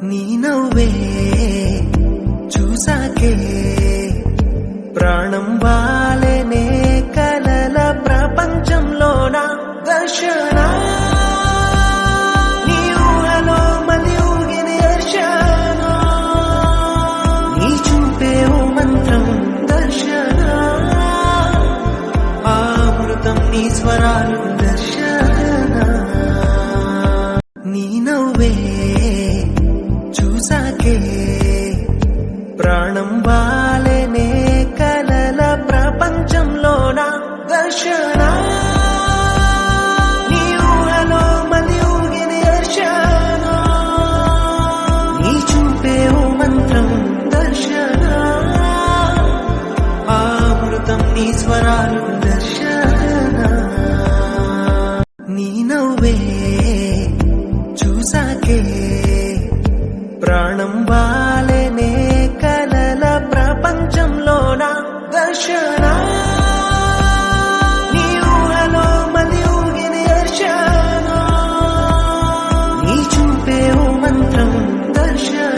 నీ నవ్వే చూసాకే ప్రాణం వాలెనే కలల ప్రపంచంలోన దర్శన నీ ఊహలో మళ్ళీ ఊగిన దర్శన నీ చూపే ఓ మంత్రం దర్శన అమృతం నీ స్వరాలు దర్శన నీ నవ్వే చూసాకే ప్రాణం వాలెనే కలల ప్రపంచంలోన దర్శన నీ ఊహలో మళ్ళీ ఊగిన దర్శన నీ చూపే ఓ మంత్రం దర్శన అమృతం నీ స్వరాలు దర్శన నీ నవ్వే చూసాకే ప్రాణం వాలెనే కలల ప్రపంచంలోన దర్శన నీ ఊహలో మళ్ళీ ఊగిన దర్శన నీ చూపే ఓ మంత్రం దర్శన